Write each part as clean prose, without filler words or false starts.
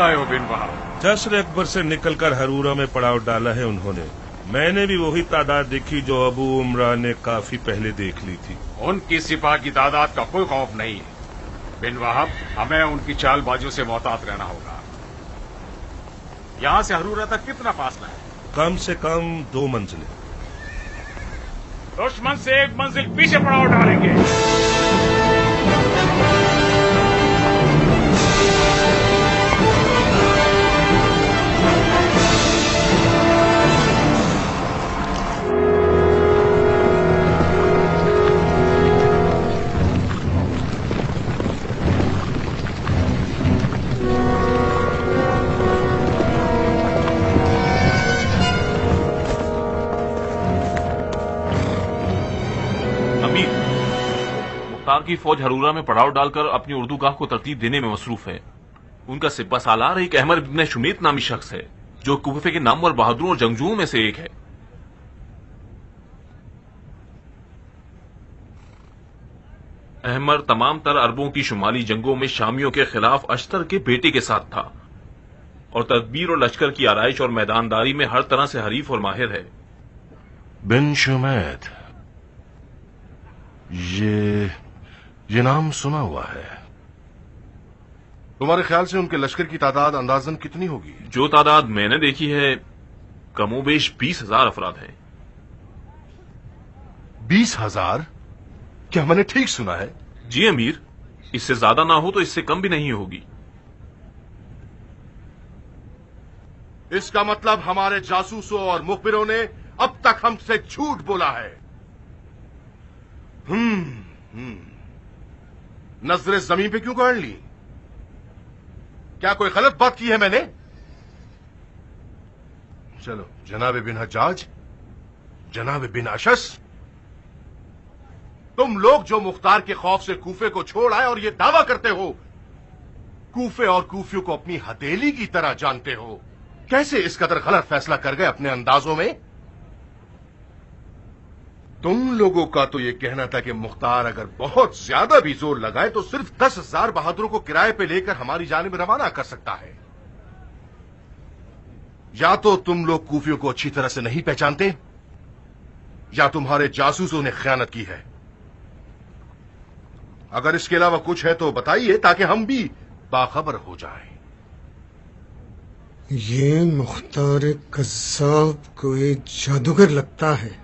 लाए हो बिन वहाब? जश्र अकबर से निकलकर हरूरा में पड़ाव डाला है उन्होंने। मैंने भी वही तादाद देखी जो अबू उमरा ने काफी पहले देख ली थी। उनकी सिपाह की तादाद का कोई खौफ नहीं है बिन वहाब, हमें उनकी चालबाजियों से मोहतात रहना होगा। यहाँ से हरूरा तक कितना फासला है? कम से कम 2 मंजिलें। दुश्मन से 1 मंजिल पीछे पड़ाव डालेंगे। मुख्तार की फौज हरूरा में पड़ाव डालकर अपनी उर्दूगाह को तरतीब देने में मसरूफ है। उनका सिपा सालार एक अहमर इब्न शुमीत नामी शख्स है जो कूफे के नामवर बहादुरों और जंगजुओं में से एक है। अहमर तमाम तर अरबों की शुमाली जंगों में शामियों के खिलाफ अश्तर के बेटे के साथ था और तदबीर और लश्कर की आराइश और मैदानदारी में हर तरह से हरीफ और माहिर है। बिन शुमैत, ये नाम सुना हुआ है। तुम्हारे ख्याल से उनके लश्कर की तादाद अंदाजन कितनी होगी? जो तादाद मैंने देखी है कमोबेश 20,000 अफराद हैं। 20,000? क्या मैंने ठीक सुना है? जी अमीर, इससे ज्यादा ना हो तो इससे कम भी नहीं होगी। इसका मतलब हमारे जासूसों और मुखबिरों ने अब तक हमसे झूठ बोला है। नजरें जमीन पे क्यों गाड़ ली? क्या कोई गलत बात की है मैंने? चलो जनाब बिन हज्जाज, जनाब बिन अशस, तुम लोग जो मुख्तार के खौफ से कूफे को छोड़ आए और ये दावा करते हो कूफे और कूफियों को अपनी हथेली की तरह जानते हो, कैसे इस कदर गलत फैसला कर गए अपने अंदाजों में? तुम लोगों का तो यह कहना था कि मुख्तार अगर बहुत ज्यादा भी जोर लगाए तो सिर्फ 10,000 बहादुरों को किराए पे लेकर हमारी जानिब रवाना कर सकता है। या तो तुम लोग कूफियों को अच्छी तरह से नहीं पहचानते या तुम्हारे जासूसों ने खयानत की है। अगर इसके अलावा कुछ है तो बताइए ताकि हम भी बाखबर हो जाएं। ये मुख्तार कज़्ज़ाब कोई जादूगर लगता है।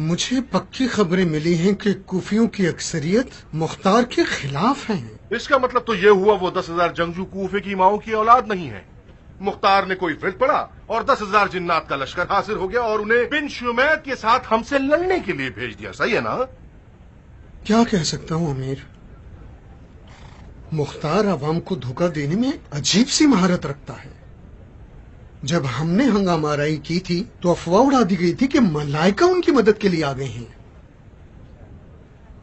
मुझे पक्की खबरें मिली हैं कि कूफियों की अक्सरियत मुख्तार के खिलाफ हैं। इसका मतलब तो यह हुआ वो 10,000 जंगजू कूफे की माओं की औलाद नहीं है। मुख्तार ने कोई फिर पड़ा और 10,000 जिन्नात का लश्कर हासिल हो गया और उन्हें बिन शुमैत के साथ हमसे लड़ने के लिए भेज दिया। सही है ना? क्या कह सकता हूं अमीर, मुख्तार अवाम को धोखा देने में अजीब सी महारत रखता है। जब हमने हंगामाराई की थी तो अफवाह उड़ा दी गई थी कि मलाइका उनकी मदद के लिए आ गए हैं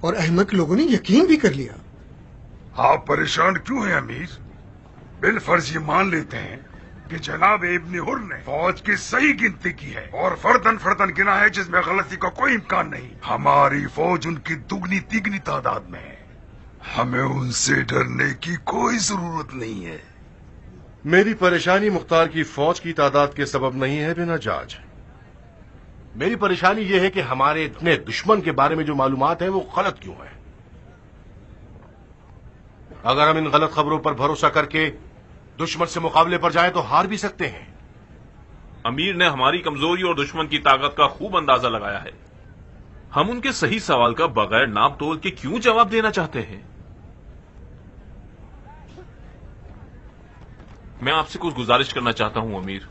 और अहमक लोगों ने यकीन भी कर लिया। आप परेशान क्यों हैं अमीर? बिलफर्ज ये मान लेते हैं कि जनाब इब्न हुर ने फौज की सही गिनती की है और फर्दन फर्दन गिना है जिसमें गलती का कोई इम्कान नहीं। हमारी फौज उनकी दुगनी तिगनी तादाद में है। हमें उनसे डरने की कोई जरूरत नहीं है। मेरी परेशानी मुख्तार की फौज की तादाद के सबब नहीं है बिन हज्जाज। मेरी परेशानी यह है कि हमारे इतने दुश्मन के बारे में जो मालूमात है वो गलत क्यों है। अगर हम इन गलत खबरों पर भरोसा करके दुश्मन से मुकाबले पर जाएं तो हार भी सकते हैं। अमीर ने हमारी कमजोरी और दुश्मन की ताकत का खूब अंदाजा लगाया है। हम उनके सही सवाल का बगैर नाप तोल के क्यों जवाब देना चाहते हैं? मैं आपसे कुछ गुजारिश करना चाहता हूं अमीर।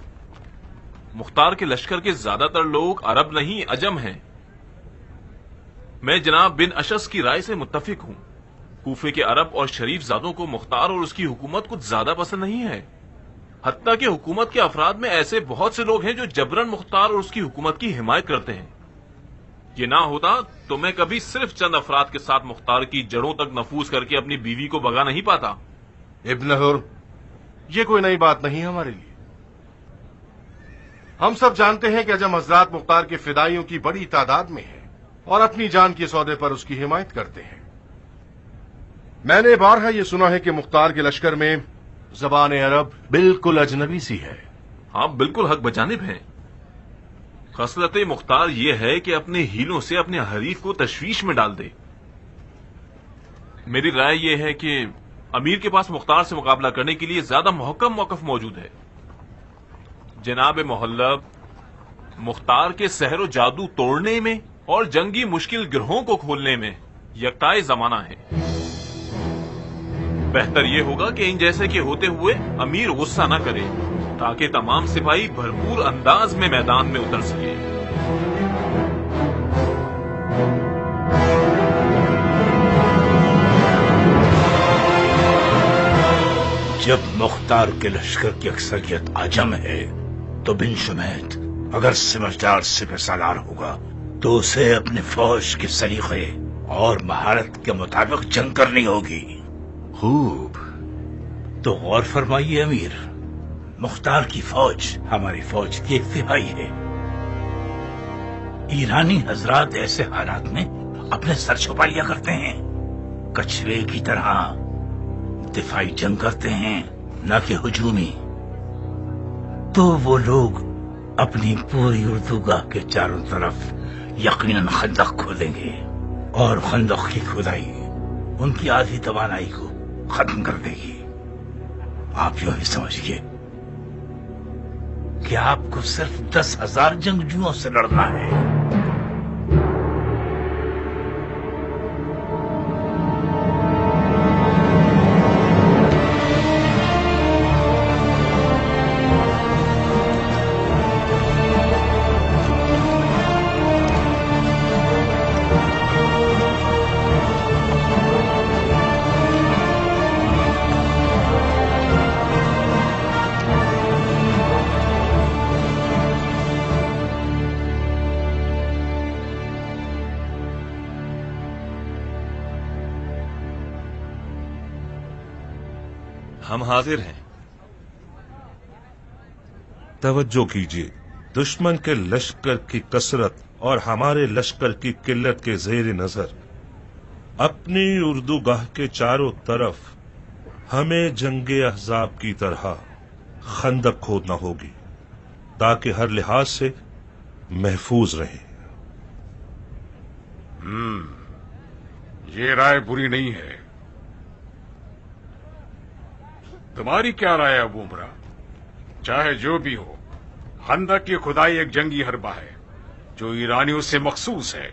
मुख्तार के लश्कर के ज्यादातर लोग अरब नहीं अजम हैं। मैं जनाब बिन अशस की राय से मुत्तफिक हूं। कूफे के अरब और शरीफ जादों को मुख्तार और उसकी हुकूमत कुछ ज्यादा पसंद नहीं है। हत्ता कि हुकूमत के अफराद में ऐसे बहुत से लोग हैं जो जबरन मुख्तार और उसकी हुकूमत की हिमायत करते हैं। ये ना होता तो मैं कभी सिर्फ चंद अफराद के साथ मुख्तार की जड़ों तक नफूज करके अपनी बीवी को भगा नहीं पाता। इब्न हुर, ये कोई नई बात नहीं है हमारे लिए। हम सब जानते हैं कि अजम हजरात मुख्तार के फिदाइयों की बड़ी तादाद में है और अपनी जान के सौदे पर उसकी हिमायत करते हैं। मैंने बारहा यह सुना है कि मुख्तार के लश्कर में زبان عرب بالکل اجنبی سی ہے. آپ بالکل حق بجانب ہیں. خصلت مختار یہ ہے کہ اپنے ہیلوں سے اپنے حریف کو تشویش میں ڈال دے. میری رائے یہ ہے کہ امیر کے پاس مختار سے مقابلہ کرنے کے لیے زیادہ محکم موقف موجود ہے. جناب محلب مختار کے سحر و جادو توڑنے میں اور جنگی مشکل گروہوں کو کھولنے میں یکتائے زمانہ ہے. بہتر یہ ہوگا کہ ان جیسے کے ہوتے ہوئے امیر غصہ نہ کرے تاکہ تمام سپاہی بھرپور انداز میں میدان میں اتر سکے. جب مختار کے لشکر کی اکثریت عجم ہے تو بن شمیت اگر سمجھدار سپہ سالار ہوگا تو اسے اپنی فوج کے سلیقے اور مہارت کے مطابق جنگ کرنی ہوگی. خوب. تو غور فرمائیے امیر، مختار کی فوج ہماری فوج کی 1/3 ہے. ایرانی حضرات ایسے حالات میں اپنے سر چھپا لیا کرتے ہیں، کچھوے کی طرح دفاعی جنگ کرتے ہیں نہ کہ ہجومی. تو وہ لوگ اپنی پوری اردوگاہ کے چاروں طرف یقیناً خندق کھودیں گے اور خندق کی کھدائی ان کی آدھی توانائی کو ختم کر دے گی. آپ یوں ہی سمجھیے کہ آپ کو صرف 10,000 جنگجوؤں سے لڑنا ہے. ہم حاضر ہیں. توجہ کیجیے، دشمن کے لشکر کی کثرت اور ہمارے لشکر کی قلت کے زیر نظر اپنی اردوگاہ کے چاروں طرف ہمیں جنگ احزاب کی طرح خندق کھودنا ہوگی تاکہ ہر لحاظ سے محفوظ رہیں. یہ رائے بری نہیں ہے. تمہاری کیا رائے ہے ابو عمرہ؟ چاہے جو بھی ہو، خندق کی کھدائی ایک جنگی حربہ ہے جو ایرانیوں سے مخصوص ہے.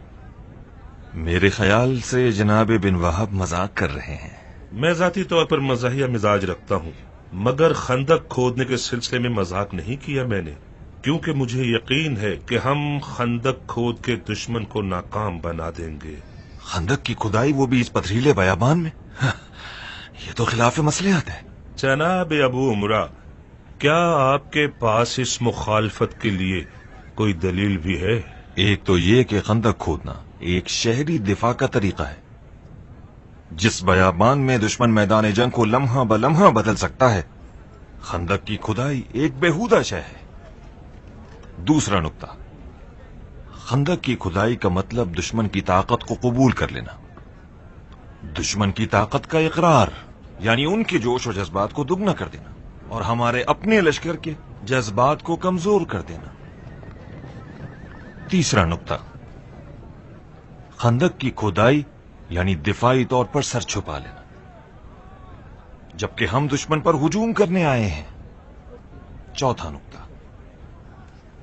میرے خیال سے جناب بن وہب مذاق کر رہے ہیں. میں ذاتی طور پر مزاحیہ مزاج رکھتا ہوں، مگر خندق کھودنے کے سلسلے میں مذاق نہیں کیا میں نے، کیونکہ مجھے یقین ہے کہ ہم خندق کھود کے دشمن کو ناکام بنا دیں گے. خندق کی کھدائی وہ بھی اس پتھریلے بیابان میں؟ یہ تو خلاف مصلحت ہے. جناب ابو عمرہ، کیا آپ کے پاس اس مخالفت کے لیے کوئی دلیل بھی ہے؟ ایک تو یہ کہ خندق کھودنا ایک شہری دفاع کا طریقہ ہے. جس بیابان میں دشمن میدان جنگ کو لمحہ بلمحہ بدل سکتا ہے، خندق کی کھدائی ایک بےہودہ شے ہے. دوسرا نقطہ، خندق کی کھدائی کا مطلب دشمن کی طاقت کو قبول کر لینا، دشمن کی طاقت کا اقرار، یعنی ان کے جوش و جذبات کو دگنا کر دینا اور ہمارے اپنے لشکر کے جذبات کو کمزور کر دینا. تیسرا نقطہ، خندق کی کھدائی یعنی دفاعی طور پر سر چھپا لینا، جبکہ ہم دشمن پر ہجوم کرنے آئے ہیں. چوتھا نقطہ،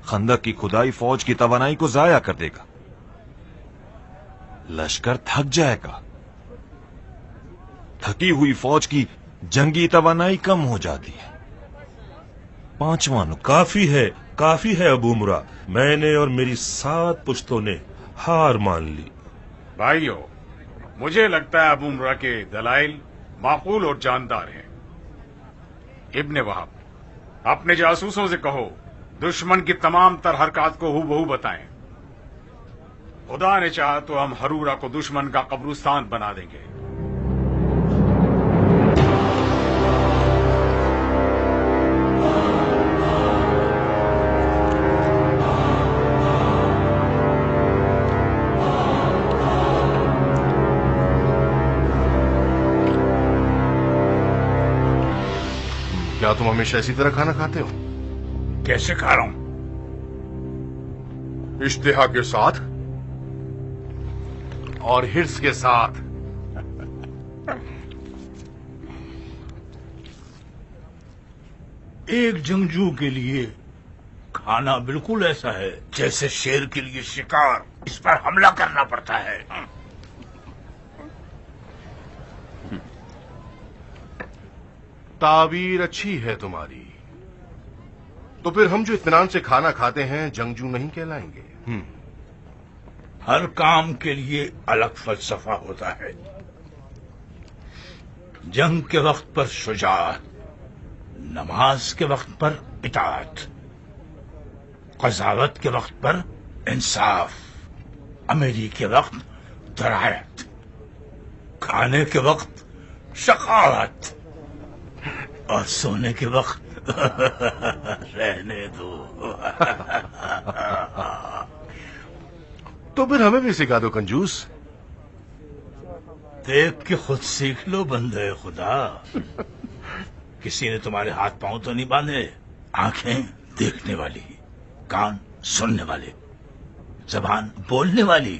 خندق کی کھدائی فوج کی توانائی کو ضائع کر دے گا، لشکر تھک جائے گا، تھکی ہوئی فوج کی جنگی توانائی کم ہو جاتی ہے. پانچواں نقطہ، کافی ہے ابو عمرہ، میں نے اور میری 7 پشتوں نے ہار مان لی. بھائیو، مجھے لگتا ہے ابو عمرہ کے دلائل معقول اور جاندار ہیں. ابن وہب، اپنے جاسوسوں سے کہو دشمن کی تمام تر حرکات کو ہو بہو بتائیں. خدا نے چاہا تو ہم ہرورہ کو دشمن کا قبرستان بنا دیں گے. क्या तुम हमेशा इसी तरह खाना खाते हो? कैसे खा रहा हूं? इश्तिहा के साथ और हिर्स के साथ। एक जंगजू के लिए खाना बिल्कुल ऐसा है जैसे शेर के लिए शिकार। इस पर हमला करना पड़ता है। ताबीर अच्छी है तुम्हारी। तो फिर हम जो इत्मीनान से खाना खाते हैं जंगजू नहीं कहलाएंगे? हर काम के लिए अलग फलसफा होता है। जंग के वक्त पर शुजाअत, नमाज के वक्त पर इताअत, कज़ावत के वक्त पर इंसाफ, अमीरी के वक्त दरायत, खाने के वक्त शकावत और सोने के वक्त रहने दो। तो फिर हमें भी सिखा दो कंजूस। देख के खुद सीख लो बंदे खुदा। किसी ने तुम्हारे हाथ पांव तो नहीं बांधे? आंखें देखने वाली, कान सुनने वाले, जबान बोलने वाली,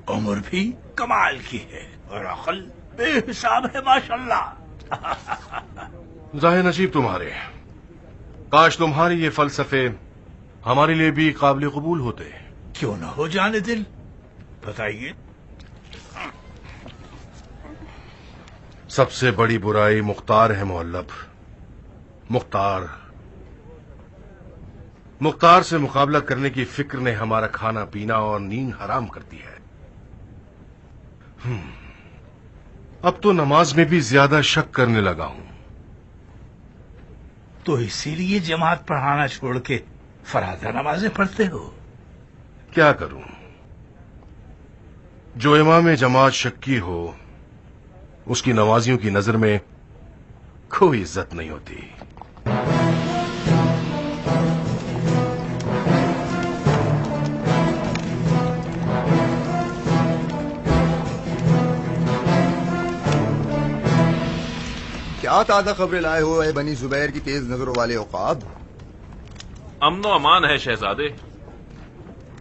उम्र भी कमाल की है और अकल बेहिसाब है माशाल्लाह। जाहिर नसीब तुम्हारे। काश तुम्हारे ये फलसफे हमारे लिए भी काबिल कबूल होते। क्यों न हो जाने दिल, बताइए। सबसे बड़ी बुराई मुख्तार है मोहल्लब। मुख्तार से मुकाबला करने की फिक्र ने हमारा खाना पीना और नींद हराम कर दी है। अब तो नमाज में भी ज्यादा शक करने लगा हूं। तो इसीलिए जमात पढ़ाना छोड़ के फरादा नमाजें पढ़ते हो? क्या करूं, जो इमाम जमात शक्की हो उसकी नमाजियों की नजर में कोई इज्जत नहीं होती। क्या ताजा खबरें लाए हो ए बनी जुबैर की तेज नजरों वाले औकाब? अमनो अमान है शहजादे।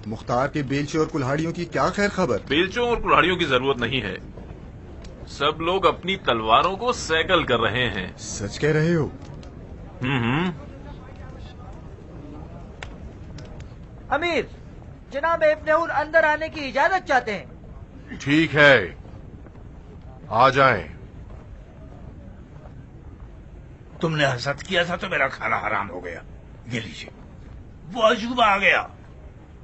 मुख्तार के बेलचे और कुल्हाड़ियों की क्या खैर खबर? बेलचों और कुल्हाड़ियों की जरूरत नहीं है। सब लोग अपनी तलवारों को सैकल कर रहे हैं। सच कह रहे हो? अमीर, जनाब इब्ने हुर अंदर आने की इजाजत चाहते हैं। ठीक है, आ जाएं। तुमने हसद किया था तो मेरा खाना हराम हो गया। ये लीजिए, वो अजूबा आ गया।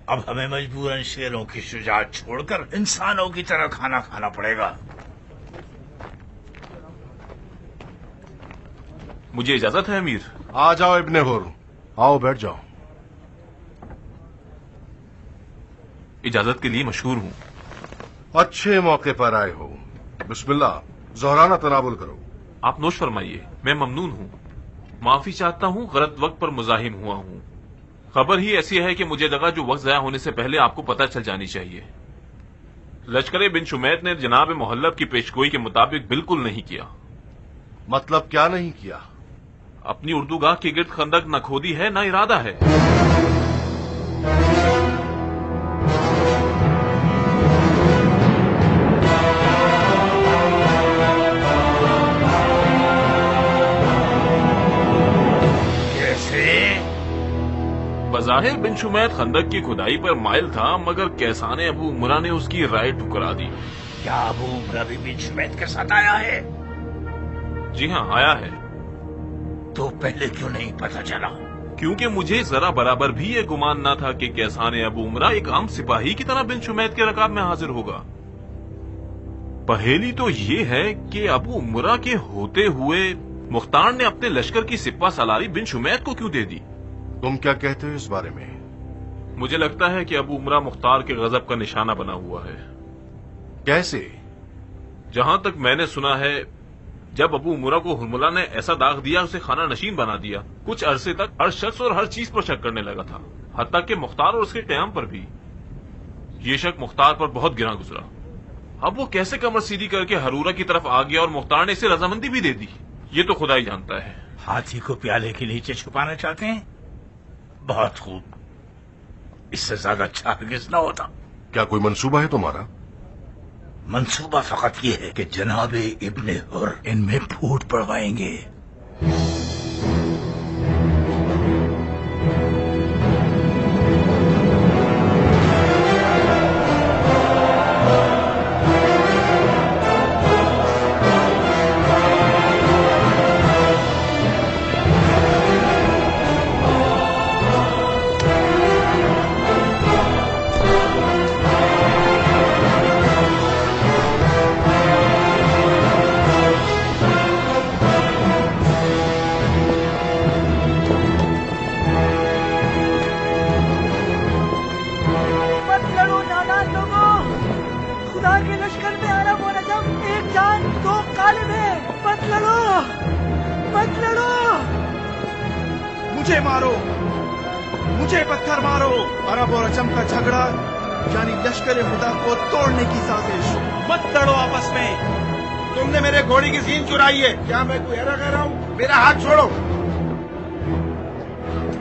अब हमें मजबूरन शेरों की शुजाअत छोड़कर इंसानों की तरह खाना खाना पड़ेगा। मुझे इजाजत है अमीर? आ जाओ इब्ने हुर, आओ बैठ जाओ। इजाजत के लिए मशहूर हूं। अच्छे मौके पर आए हो। बिस्मिल्लाह, ज़ोहराना तनावुल करो। आप नोश फरमाइए। मैं ममनून हूं, माफी चाहता हूं, गलत वक्त पर मुजाहिम हुआ हूं। खबर ही ऐसी है कि मुझे लगा जो वक्त ज़ाया होने से पहले आपको पता चल जानी चाहिए। लश्कर बिन शुमैत ने जनाब मोहल्लब की पेशगोई के मुताबिक बिल्कुल नहीं किया। मतलब क्या नहीं किया? अपनी उर्दूगाह के गिर्द खंदक न खोदी है न इरादा है। बज़ाहिर बिन शुमैत खंदक की खुदाई पर माइल था, मगर कैसाने अबू उमरा ने उसकी राय ठुकरा दी। क्या अबू उमरा भी बिन शुमैत के साथ आया है? जी हाँ, आया है। तो पहले क्यों नहीं पता चला? क्योंकि मुझे जरा बराबर भी ये गुमान न था कि कैसाने अबू उमरा एक आम सिपाही की तरह बिन शुमैत के रकाब में हाजिर होगा। पहेली तो ये है कि अबू उमरा के होते हुए मुख्तार ने अपने लश्कर की सिप्पा सलारी बिन शुमैत को क्यों दे दी? तुम क्या कहते हो इस बारे में? मुझे लगता है कि अबू उमरा मुख्तार के गजब का निशाना बना हुआ है। कैसे? जहां तक मैंने सुना है, जब अबू उमरा को हुरमुला ने ऐसा दाग दिया, उसे खाना नशीन बना दिया, कुछ अरसे तक हर शख्स और हर चीज पर शक करने लगा था, हत्ता कि मुख्तार और उसके क़याम पर भी। ये शक मुख्तार पर बहुत गिरा गुजरा। अब वो कैसे कमर सीधी करके हरूरा की तरफ आ गया और मुख्तार ने इसे रजामंदी भी दे दी, ये तो खुदा ही जानता है। हाथी को प्याले के नीचे छुपाना चाहते हैं? बहुत खूब, इससे ज्यादा अच्छा हरगिज ना होता। क्या कोई मंसूबा है तुम्हारा? मंसूबा फकत ये है कि जनाबे इब्ने हुर इनमें फूट पड़वाएंगे। मुझे मारो, मुझे पत्थर मारो। अरब और अजम का झगड़ा यानी लश्कर खुदा को तोड़ने की साजिश। मत लड़ो आपस में। तुमने मेरे घोड़ी की सीन चुराई है। क्या मैं कोई ऐरा कह रहा हूँ? मेरा हाथ छोड़ो।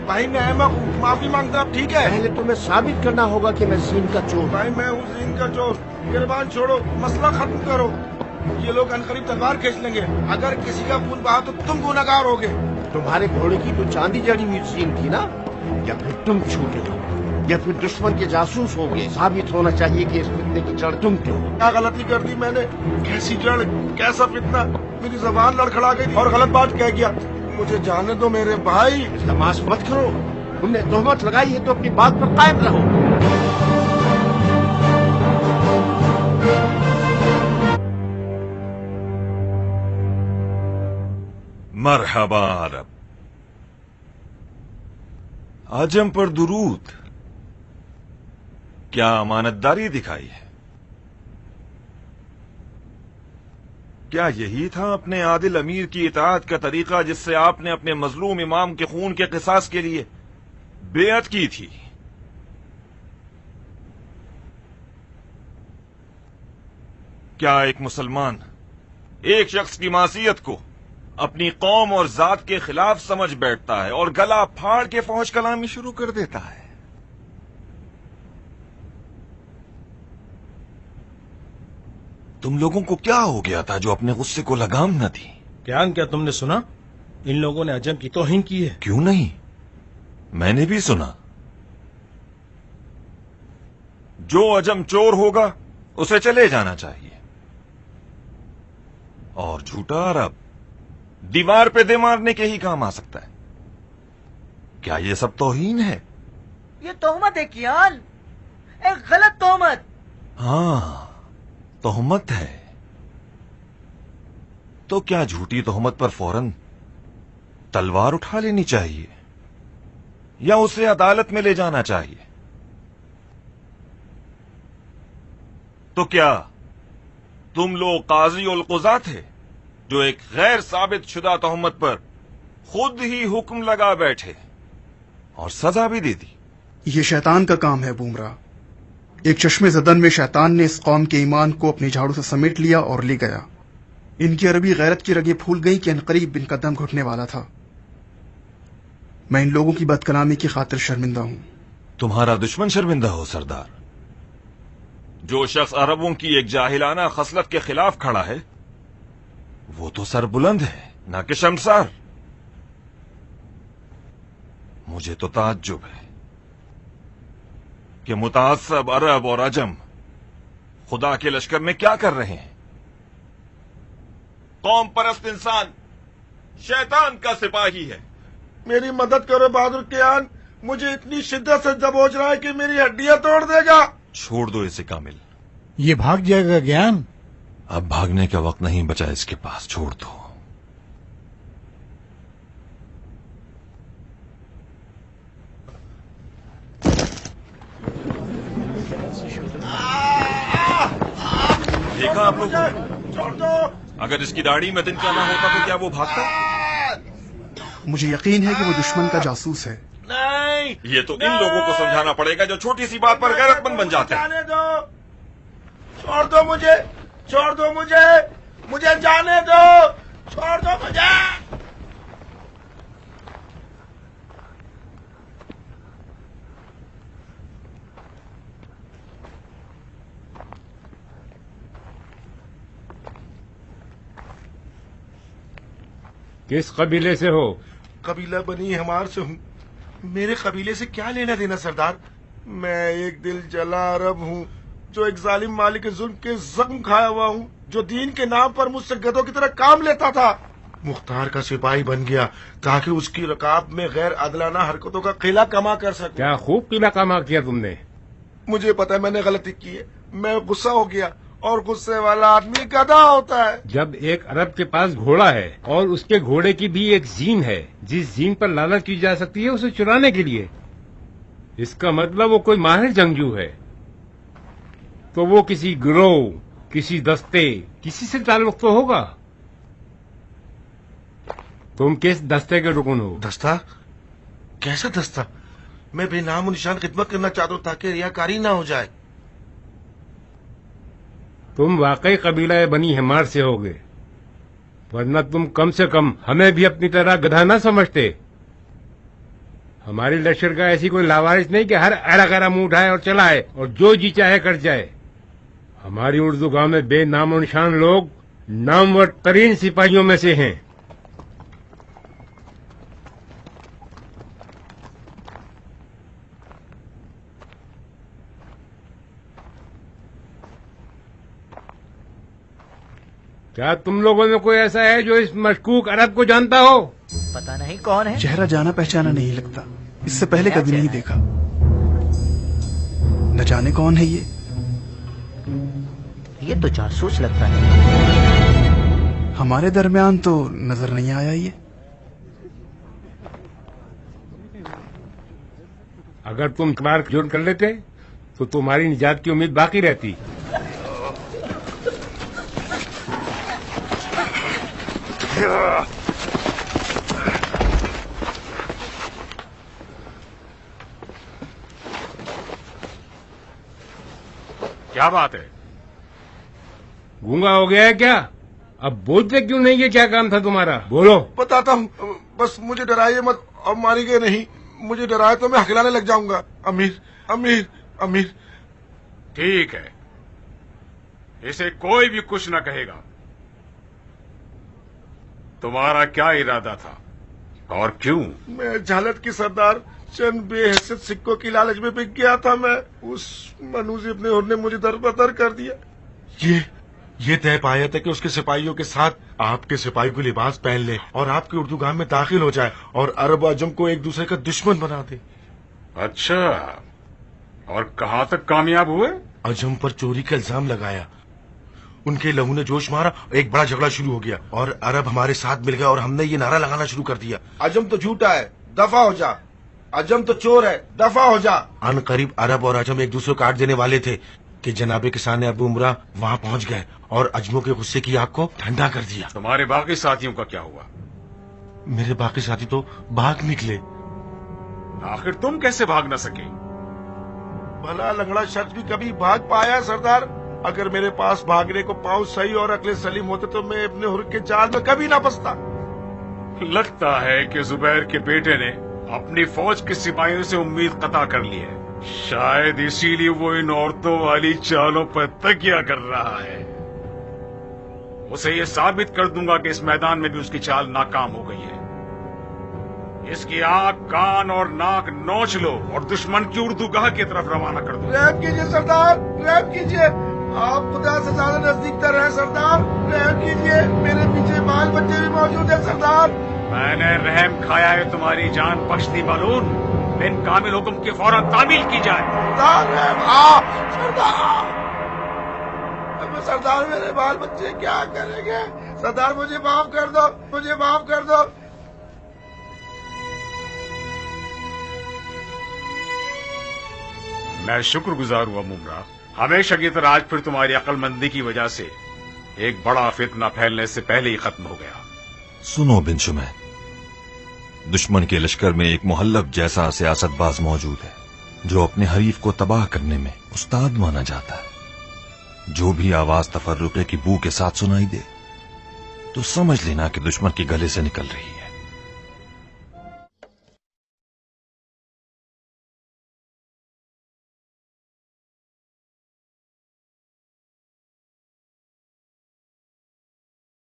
भाई मैं अहमक हूँ, माफी मांगता हूँ, ठीक है? पहले तुम्हें साबित करना होगा कि मैं जीन का चोर। भाई मैं हूँ जीन का चोर। मेहरबान छोड़ो, मसला खत्म करो। ये लोग अनकरीब तलवार खींच लेंगे। अगर किसी का खून बहा तो तुम गुनहगार होगे। तुम्हारे घोड़े की तो चांदी जड़ी हुई जीन थी ना? या फिर तुम छूटे हो, या फिर दुश्मन के जासूस हो गए। साबित होना चाहिए कि इस फितने की जड़ तुम क्यों? क्या गलती कर दी मैंने? कैसी जड़, कैसा फितना? मेरी जबान लड़खड़ा गई और गलत बात कह गया। मुझे जाने दो मेरे भाई। तमाश मत करो। तुमने तोहमत लगाई है तो अपनी बात पर कायम रहो। मरहबा अरब। आजम पर दुरूद। क्या अमानतदारी दिखाई है? क्या यही था अपने आदिल अमीर की इताअत का तरीका जिससे आपने अपने मजलूम इमाम के खून के क़िसास के लिए बेअत की थी? क्या एक मुसलमान एक शख्स की मासियत को अपनी कौम और जात के खिलाफ समझ बैठता है और गला फाड़ के फौज कलामी शुरू कर देता है? तुम लोगों को क्या हो गया था जो अपने गुस्से को लगाम न दी? क्या तुमने सुना? इन लोगों ने अजम की तौहीन की है। क्यों नहीं, मैंने भी सुना। जो अजम चोर होगा उसे चले जाना चाहिए, और झूठा अरब दीवार पे दे मारने के ही काम आ सकता है। क्या ये सब तौहीन है? ये तोहमत है कियान, एक गलत तोहमत। हाँ, तोहमत है। तो क्या झूठी तोहमत पर फौरन तलवार उठा लेनी चाहिए या उसे अदालत में ले जाना चाहिए? तो क्या तुम लोग काजी उल कुज़ा थे जो एक गैर साबित शुदा तोहमत पर खुद ही हुक्म लगा बैठे और सजा भी दे दी? ये शैतान का काम है बूमरा। एक चश्मे ज़दन में शैतान ने इस कौम के ईमान को अपनी झाड़ू से समेट लिया और ले गया। इनकी अरबी गैरत की रगें फूल गई कि अनकरीब इनका दम घुटने वाला था। मैं इन लोगों की बदकलामी की खातिर शर्मिंदा हूं। तुम्हारा दुश्मन शर्मिंदा हो सरदार? जो शख्स अरबों की एक जाहिलाना खसलत के खिलाफ खड़ा है वो तो सरबुलंद है, ना कि शर्मसार। मुझे तो ताज्जुब है कि मुताअस्सब अरब और अजम खुदा के लश्कर में क्या कर रहे हैं। कौम परस्त इंसान शैतान का सिपाही है। मेरी मदद करो बहादुर कियान, मुझे इतनी शिद्दत से दबोच रहा है कि मेरी हड्डियां तोड़ देगा। छोड़ दो इसे कामिल। ये भाग जाएगा ज्ञान। अब भागने का वक्त नहीं बचा इसके पास, छोड़ दो। देखा आप लोगों ने? अगर इसकी दाढ़ी में तिनका ना होता तो क्या वो भागता? मुझे यकीन है कि वो दुश्मन का जासूस है। नहीं, ये तो इन लोगों को समझाना पड़ेगा जो छोटी सी बात पर गैरतमंद बन जाते हैं। जाने दो, छोड़ दो मुझे, छोड़ दो मुझे, मुझे जाने दो, छोड़ दो मुझे। किस कबीले से हो? कबीला बनी हमार से हूँ। मेरे कबीले से क्या लेना देना सरदार? मैं एक दिल जला अरब हूँ जो एक जालिम मालिक के जुल्म के जख्म खाया हुआ हूँ, जो दीन के नाम पर मुझसे गधों की तरह काम लेता था। मुख्तार का सिपाही बन गया ताकि उसकी रकाब में गैर अदलाना हरकतों का किला कमा कर सकूं। क्या खूब किला कमा किया तुमने। मुझे पता है मैंने गलती की है, मैं गुस्सा हो गया, और गुस्से वाला आदमी गधा होता है। जब एक अरब के पास घोड़ा है और उसके घोड़े की भी एक जीन है, जिस जीन पर लालच की जा सकती है उसे चुराने के लिए, इसका मतलब वो कोई माहिर जंगजू है। तो वो किसी गिरोह, किसी दस्ते, किसी से ताल्लुक तो होगा। तुम किस दस्ते के रुकन हो? दस्ता? कैसा दस्ता? मैं बेनाम निशान खिदमत करना चाहता हूँ ताकि रियाकारी ना हो जाए। तुम वाकई कबीला बनी हिमार से होगे, वरना तुम कम से कम हमें भी अपनी तरह गधा न समझते। हमारी लश्कर का ऐसी कोई लावारिस नहीं कि हर एड़ा गरा मुंह उठाए और चलाए और जो जी चाहे कर जाए। हमारी उर्दू गांव में बेनाम और निशान लोग नामवर तरीन सिपाहियों में से हैं। क्या तुम लोगों में कोई ऐसा है जो इस मशकूक अरब को जानता हो? पता नहीं कौन है। चेहरा जाना पहचाना नहीं लगता, इससे पहले कभी नहीं देखा। न जाने कौन है ये तो जासूस लगता है। हमारे दरमियान तो नजर नहीं आया ये। अगर तुम बार जुर्म कर लेते तो तुम्हारी निजात की उम्मीद बाकी रहती। क्या बात है? गूंगा हो गया है क्या? अब बोलते क्यों नहीं? ये क्या काम था तुम्हारा? बोलो। बताता हूँ, बस मुझे डराइए मत और मारिए नहीं। मुझे डराए तो मैं हकलाने लग जाऊंगा। अमीर अमीर अमीर। ठीक है, इसे कोई भी कुछ न कहेगा। तुम्हारा क्या इरादा था और क्यों? मैं झालत की सरदार चंद बेहैसियत सिक्कों की लालच में बिक गया था। मैं उस मनूज इब्ने हुर ने मुझे दरबदर कर दिया। ये तय पाया था कि उसके सिपाहियों के साथ आपके सिपाही को लिबास पहन ले और आपके उर्दू गांव में दाखिल हो जाए और अरब अजम को एक दूसरे का दुश्मन बना दे। अच्छा, और कहाँ तक कामयाब हुए? अजम पर चोरी का इल्जाम लगाया, उनके लहू ने जोश मारा, एक बड़ा झगड़ा शुरू हो गया और अरब हमारे साथ मिल गए और हमने ये नारा लगाना शुरू कर दिया, अजम तो झूठा है, दफा हो जा। अजम तो चोर है, दफा हो जा। अन करीब अरब और अजम एक दूसरे को काट देने वाले थे कि जनाबे किसान अबू उमरा वहाँ पहुँच गए और अजमों के गुस्से की आग को ठंडा कर दिया। तुम्हारे बाकी साथियों का क्या हुआ? मेरे बाकी साथी तो भाग निकले। आखिर तुम कैसे भाग न सके? भला लंगड़ा शख्स भी कभी भाग पाया सरदार? अगर मेरे पास भागने को पाँव सही और अकले सलीम होते तो मैं इब्ने हुर के जाल में कभी ना फंसता। लगता है कि जुबैर के बेटे ने अपनी फौज के सिपाहियों से उम्मीद कता कर ली है। शायद इसीलिए वो इन औरतों वाली चालों पर तकिया कर रहा है। उसे ये साबित कर दूंगा कि इस मैदान में भी उसकी चाल नाकाम हो गई है। इसकी आंख, कान और नाक नोच लो और दुश्मन की उर्दू गाह की तरफ रवाना कर दो। रहम कीजिए सरदार, रहम कीजिए। आप खुदा से ज्यादा नजदीक तर हैं सरदार, रहम कीजिए। मेरे पीछे बाल बच्चे भी मौजूद हैं सरदार। मैंने रहम खाया है, तुम्हारी जान बख्श दी मालूम। बिन कामिल हुक्म के फौरन तामील की जाए। सरदार मेरे बाल बच्चे क्या करेंगे? सरदार मुझे माफ कर दो, मुझे माफ कर दो। मैं शुक्रगुजार हुआ मुमरा। हमेशा की तरह आज फिर तुम्हारी अक्लमंदी की वजह से एक बड़ा फितना फैलने से पहले ही खत्म हो गया। सुनो बिन शुमै, दुश्मन के लश्कर में एक मुहल्लफ जैसा सियासतबाज मौजूद है जो अपने हरीफ को तबाह करने में उस्ताद माना जाता है। जो भी आवाज तफर्रुके की बू के साथ सुनाई दे तो समझ लेना कि दुश्मन के गले से निकल रही है।